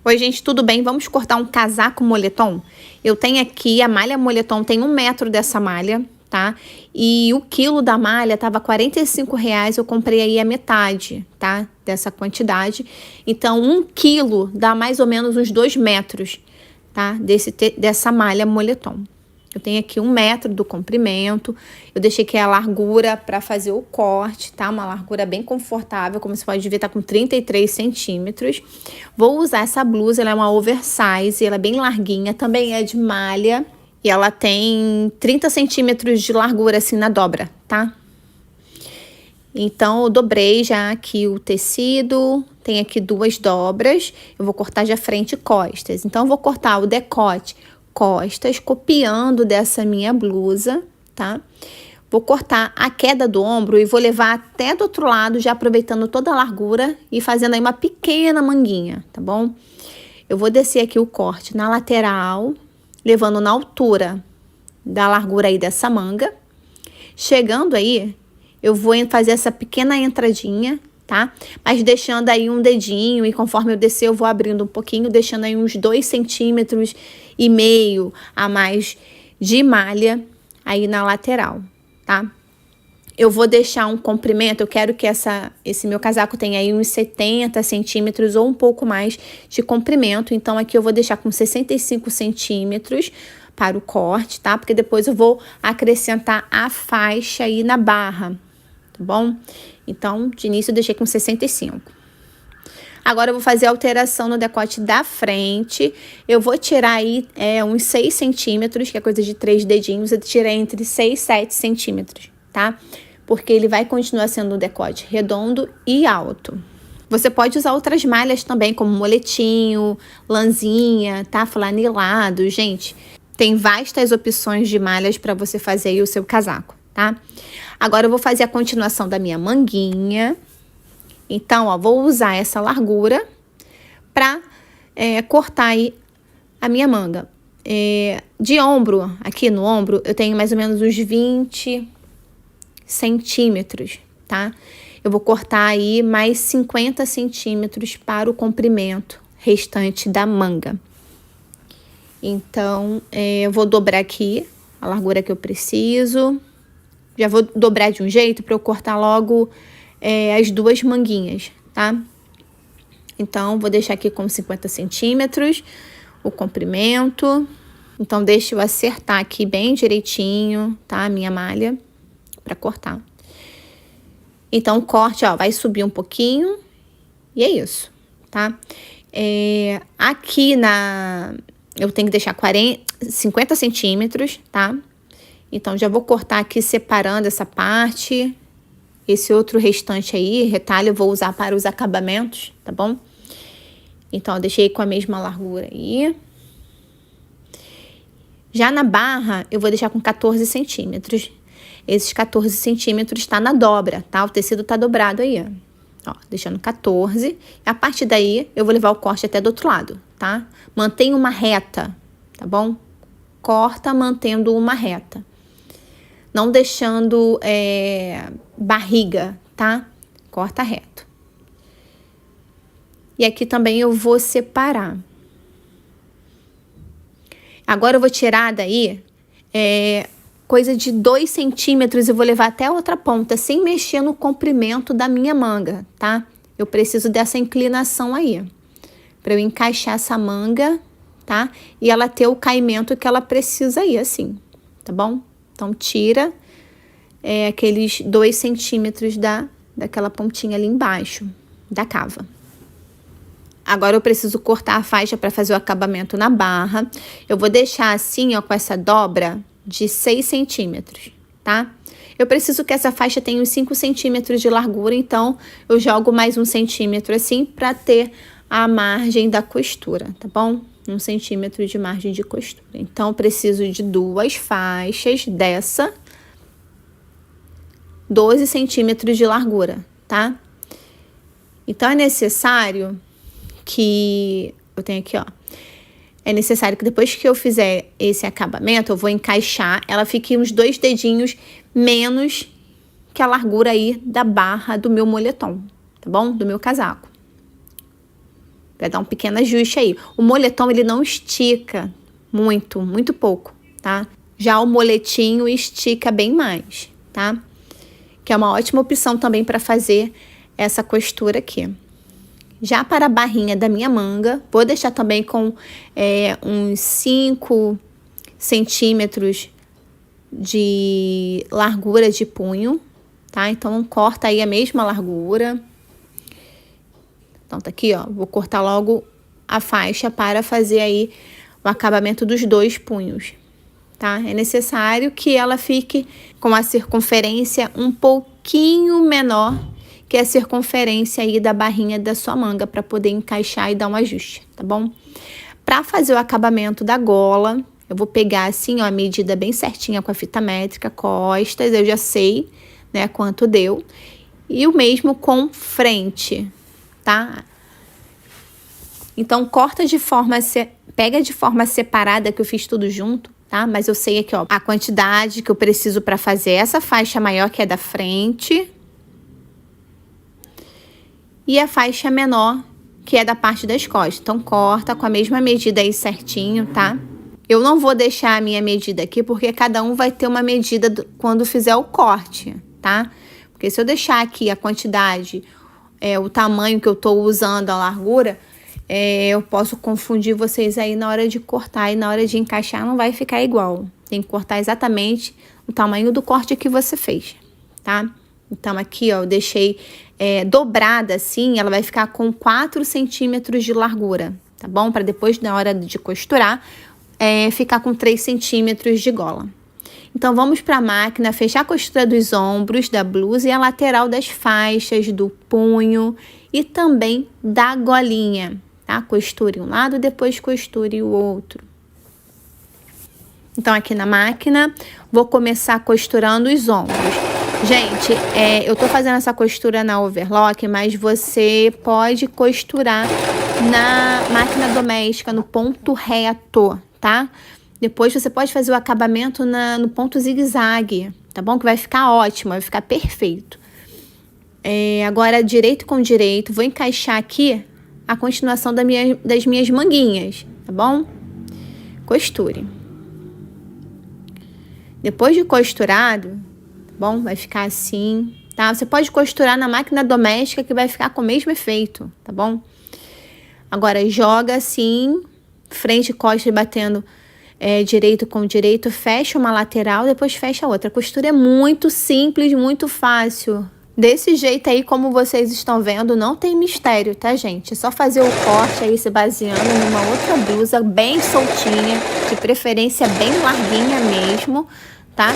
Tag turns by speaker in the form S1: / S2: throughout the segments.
S1: Oi, gente, tudo bem? Vamos cortar um casaco moletom? Eu tenho aqui a malha moletom, tem 1 metro dessa malha, tá? E o quilo da malha tava R$ 45, eu comprei aí a metade, tá? Dessa quantidade. Então, 1 quilo dá mais ou menos uns 2 metros, tá? Dessa malha moletom. Eu tenho aqui 1 metro do comprimento, eu deixei aqui a largura para fazer o corte, tá? Uma largura bem confortável, como você pode ver, tá com 33 centímetros. Vou usar essa blusa, ela é uma oversize, ela é bem larguinha, também é de malha. E ela tem 30 centímetros de largura, assim, na dobra, tá? Então, eu dobrei já aqui o tecido, tem aqui 2 dobras. Eu vou cortar já frente e costas. Então, eu vou cortar o decote costas, copiando dessa minha blusa, tá? Vou cortar a queda do ombro e vou levar até do outro lado, já aproveitando toda a largura e fazendo aí uma pequena manguinha, tá bom? Eu vou descer aqui o corte na lateral, levando na altura da largura aí dessa manga. Chegando aí, eu vou fazer essa pequena entradinha, tá? Mas deixando aí um dedinho, e conforme eu descer eu vou abrindo um pouquinho, deixando aí uns 2,5 centímetros a mais de malha aí na lateral, tá? Eu vou deixar um comprimento, eu quero que esse meu casaco tenha aí uns 70 centímetros ou um pouco mais de comprimento, então aqui eu vou deixar com 65 centímetros para o corte, tá? Porque depois eu vou acrescentar a faixa aí na barra, tá bom? Então, de início eu deixei com 65. Agora eu vou fazer a alteração no decote da frente. Eu vou tirar aí uns 6 centímetros, que é coisa de 3 dedinhos. Eu tirei entre 6 e 7 centímetros, tá? Porque ele vai continuar sendo um decote redondo e alto. Você pode usar outras malhas também, como moletinho, lãzinha, tá? Flanelado, gente. Tem vastas opções de malhas para você fazer aí o seu casaco, tá? Agora eu vou fazer a continuação da minha manguinha. Então, ó, vou usar essa largura para cortar aí a minha manga. De ombro, aqui no ombro, eu tenho mais ou menos uns 20 centímetros, tá? Eu vou cortar aí mais 50 centímetros para o comprimento restante da manga. Então, eu vou dobrar aqui a largura que eu preciso. Já vou dobrar de um jeito para eu cortar logo as 2 manguinhas, tá? Então, vou deixar aqui com 50 centímetros o comprimento. Então, deixa eu acertar aqui bem direitinho, tá? A minha malha para cortar. Então, o corte, ó, vai subir um pouquinho e é isso, tá? Aqui eu tenho que deixar 50 centímetros, tá? Então, já vou cortar aqui separando essa parte. Esse outro restante aí, retalho, eu vou usar para os acabamentos, tá bom? Então, eu deixei com a mesma largura aí. Já na barra, eu vou deixar com 14 centímetros. Esses 14 centímetros tá na dobra, tá? O tecido tá dobrado aí, ó. Deixando 14. A partir daí, eu vou levar o corte até do outro lado, tá? Mantenha uma reta, tá bom? Corta mantendo uma reta. Não deixando barriga, tá? Corta reto. E aqui também eu vou separar. Agora eu vou tirar daí coisa de 2 centímetros e vou levar até a outra ponta, sem mexer no comprimento da minha manga, tá? Eu preciso dessa inclinação aí, para eu encaixar essa manga, tá? E ela ter o caimento que ela precisa aí, assim, tá bom? Então, tira aqueles 2 centímetros daquela pontinha ali embaixo da cava. Agora, eu preciso cortar a faixa para fazer o acabamento na barra. Eu vou deixar assim, ó, com essa dobra de 6 centímetros, tá? Eu preciso que essa faixa tenha uns 5 centímetros de largura, então eu jogo mais 1 centímetro assim para ter a margem da costura, tá bom? 1 centímetro de margem de costura. Então, eu preciso de 2 faixas dessa, 12 centímetros de largura, tá? Então, é necessário que... Eu tenho aqui, ó. É necessário que depois que eu fizer esse acabamento, eu vou encaixar, ela fique uns 2 dedinhos menos que a largura aí da barra do meu moletom, tá bom? Do meu casaco. Vai dar um pequeno ajuste aí. O moletom, ele não estica muito, muito pouco, tá? Já o moletinho estica bem mais, tá? Que é uma ótima opção também para fazer essa costura aqui. Já para a barrinha da minha manga, vou deixar também com uns 5 centímetros de largura de punho, tá? Então, corta aí a mesma largura. Então, tá aqui, ó. Vou cortar logo a faixa para fazer aí o acabamento dos 2 punhos, tá? É necessário que ela fique com a circunferência um pouquinho menor que a circunferência aí da barrinha da sua manga, para poder encaixar e dar um ajuste, tá bom? Para fazer o acabamento da gola, eu vou pegar assim, ó, a medida bem certinha com a fita métrica, costas, eu já sei, né, quanto deu. E o mesmo com frente, tá? Então, pega de forma separada, que eu fiz tudo junto, tá? Mas eu sei aqui, ó, a quantidade que eu preciso para fazer essa faixa maior, que é da frente, e a faixa menor, que é da parte das costas. Então, corta com a mesma medida aí certinho, tá? Eu não vou deixar a minha medida aqui, porque cada um vai ter uma medida quando fizer o corte, tá? Porque se eu deixar aqui a quantidade, o tamanho que eu tô usando, a largura, eu posso confundir vocês aí na hora de cortar, e na hora de encaixar não vai ficar igual. Tem que cortar exatamente o tamanho do corte que você fez, tá? Então, aqui, ó, eu deixei dobrada assim, ela vai ficar com 4 centímetros de largura, tá bom? Para depois, na hora de costurar, ficar com 3 centímetros de gola. Então, vamos para a máquina, fechar a costura dos ombros da blusa e a lateral das faixas, do punho e também da golinha, tá? Costure um lado, depois costure o outro. Então, aqui na máquina, vou começar costurando os ombros. Gente, eu tô fazendo essa costura na overlock, mas você pode costurar na máquina doméstica, no ponto reto, tá? Depois você pode fazer o acabamento no ponto zigue-zague, tá bom? Que vai ficar ótimo, vai ficar perfeito. Agora, direito com direito, vou encaixar aqui a continuação das minhas manguinhas, tá bom? Costure. Depois de costurado, bom, vai ficar assim, tá? Você pode costurar na máquina doméstica, que vai ficar com o mesmo efeito, tá bom? Agora, joga assim, frente e costa batendo direito com direito, fecha uma lateral, depois fecha a outra. A costura é muito simples, muito fácil. Desse jeito aí, como vocês estão vendo, não tem mistério, tá, gente? É só fazer o corte aí, se baseando numa outra blusa bem soltinha, de preferência bem larguinha mesmo, tá?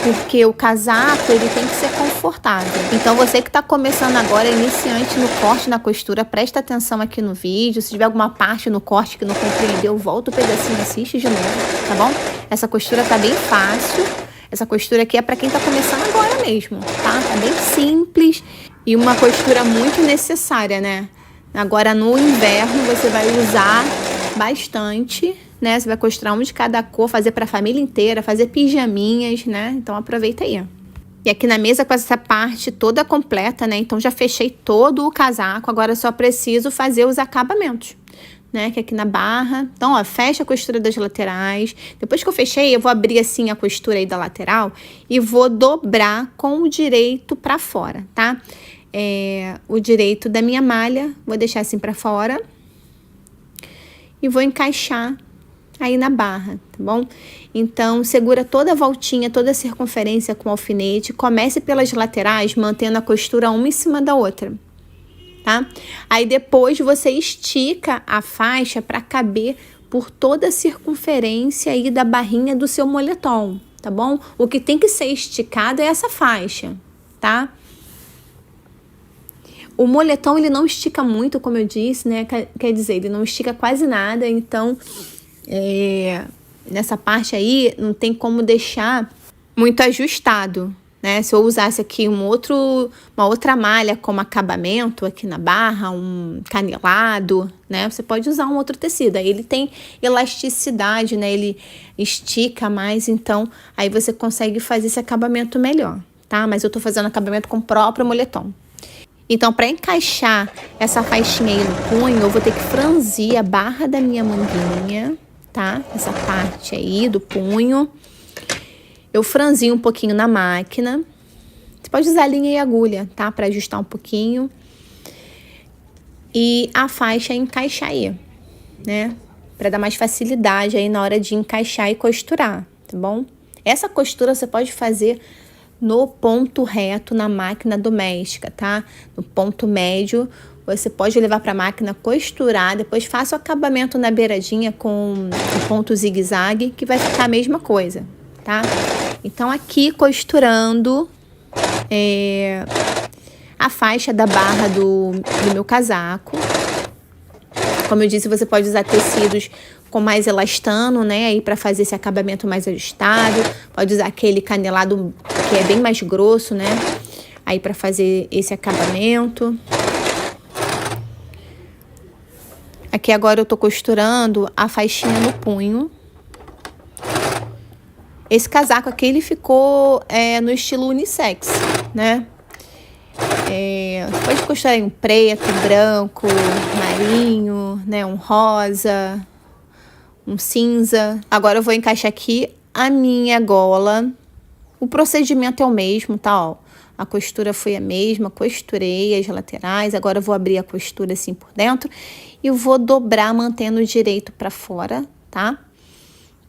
S1: Porque o casaco, ele tem que ser confortável. Então, você que tá começando agora, iniciante no corte, na costura, presta atenção aqui no vídeo. Se tiver alguma parte no corte que não compreendeu, volta o pedacinho e assiste de novo, tá bom? Essa costura tá bem fácil. Essa costura aqui é pra quem tá começando agora mesmo, tá? Tá bem simples e uma costura muito necessária, né? Agora, no inverno, você vai usar bastante, né? Você vai costurar um de cada cor, fazer para a família inteira, fazer pijaminhas, né? Então, aproveita aí. E aqui na mesa com essa parte toda completa, né? Então, já fechei todo o casaco, agora só preciso fazer os acabamentos, né? Que aqui na barra. Então, ó, fecha a costura das laterais. Depois que eu fechei, eu vou abrir assim a costura aí da lateral e vou dobrar com o direito para fora, tá? O direito da minha malha, vou deixar assim para fora e vou encaixar aí na barra, tá bom? Então, segura toda a voltinha, toda a circunferência com o alfinete. Comece pelas laterais, mantendo a costura uma em cima da outra, tá? Aí, depois, você estica a faixa para caber por toda a circunferência aí da barrinha do seu moletom, tá bom? O que tem que ser esticado é essa faixa, tá? O moletom, ele não estica muito, como eu disse, né? Quer dizer, ele não estica quase nada, então, nessa parte aí, não tem como deixar muito ajustado, né? Se eu usasse aqui uma outra malha como acabamento aqui na barra, um canelado, né? Você pode usar um outro tecido. Aí ele tem elasticidade, né? Ele estica mais, então, aí você consegue fazer esse acabamento melhor, tá? Mas eu tô fazendo acabamento com o próprio moletom. Então, para encaixar essa faixinha aí no punho, eu vou ter que franzir a barra da minha manguinha, tá? Essa parte aí do punho. Eu franzi um pouquinho na máquina. Você pode usar linha e agulha, tá? Para ajustar um pouquinho. E a faixa encaixar aí, né? Para dar mais facilidade aí na hora de encaixar e costurar, tá bom? Essa costura você pode fazer no ponto reto na máquina doméstica, tá? No ponto médio, você pode levar para a máquina costurar, depois faça o acabamento na beiradinha com o ponto zigue-zague, que vai ficar a mesma coisa, tá? Então, aqui costurando a faixa da barra do meu casaco. Como eu disse, você pode usar tecidos com mais elastano, né? Aí para fazer esse acabamento mais ajustado. Pode usar aquele canelado que é bem mais grosso, né? Aí para fazer esse acabamento. Aqui agora eu tô costurando a faixinha no punho. Esse casaco aqui, ele ficou no estilo unissex, né? Você pode costurar em um preto, branco, marinho, né? Um rosa, um cinza. Agora eu vou encaixar aqui a minha gola. O procedimento é o mesmo, tá? Ó, a costura foi a mesma, costurei as laterais. Agora eu vou abrir a costura assim por dentro e vou dobrar mantendo direito para fora, tá?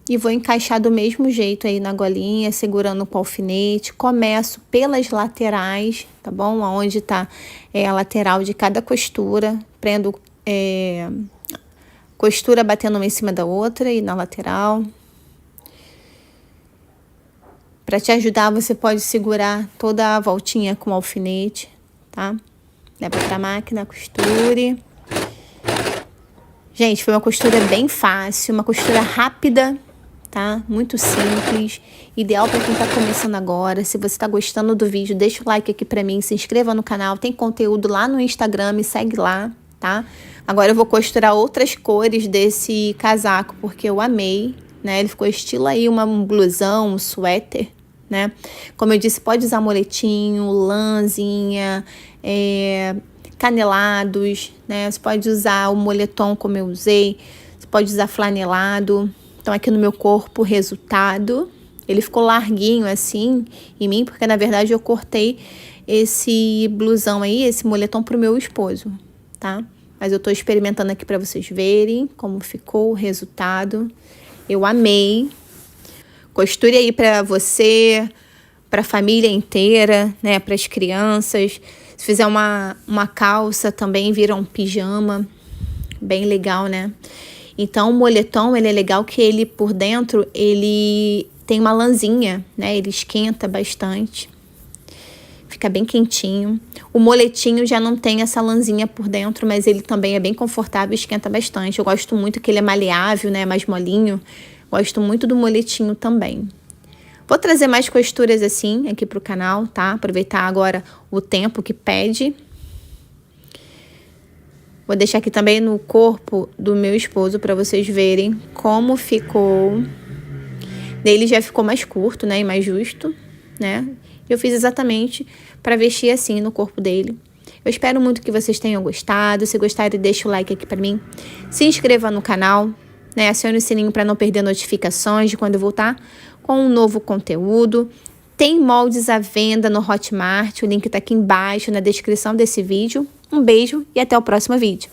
S1: E vou encaixar do mesmo jeito aí na golinha, segurando com o alfinete. Começo pelas laterais, tá bom? Aonde tá a lateral de cada costura. Prendo costura batendo uma em cima da outra e na lateral. Para te ajudar, você pode segurar toda a voltinha com o alfinete, tá? Leva pra máquina, costure. Gente, foi uma costura bem fácil, uma costura rápida, tá? Muito simples, ideal para quem tá começando agora. Se você tá gostando do vídeo, deixa o like aqui pra mim, se inscreva no canal, tem conteúdo lá no Instagram, me segue lá, tá? Agora eu vou costurar outras cores desse casaco, porque eu amei, né? Ele ficou estilo aí um blusão, um suéter, né? Como eu disse, pode usar moletinho, lãzinha, canelados, né? Você pode usar o moletom como eu usei, você pode usar flanelado. Então, aqui no meu corpo, o resultado, ele ficou larguinho assim em mim, porque na verdade eu cortei esse blusão aí, esse moletom pro meu esposo, tá? Mas eu tô experimentando aqui pra vocês verem como ficou o resultado. Eu amei. Costure aí pra você, pra família inteira, né? Pras crianças. Se fizer uma calça também, vira um pijama. Bem legal, né? Então, o moletom, ele é legal que ele, por dentro, ele tem uma lãzinha, né? Ele esquenta bastante. Fica bem quentinho. O moletinho já não tem essa lãzinha por dentro, mas ele também é bem confortável e esquenta bastante. Eu gosto muito que ele é maleável, né? Mais molinho. Gosto muito do moletinho também. Vou trazer mais costuras assim aqui pro canal, tá? Aproveitar agora o tempo que pede. Vou deixar aqui também no corpo do meu esposo para vocês verem como ficou. Dele já ficou mais curto, né? E mais justo, né? Eu fiz exatamente para vestir assim no corpo dele. Eu espero muito que vocês tenham gostado. Se gostarem, deixa o like aqui para mim. Se inscreva no canal, né? Acione o sininho para não perder notificações de quando eu voltar com um novo conteúdo. Tem moldes à venda no Hotmart. O link tá aqui embaixo na descrição desse vídeo. Um beijo e até o próximo vídeo.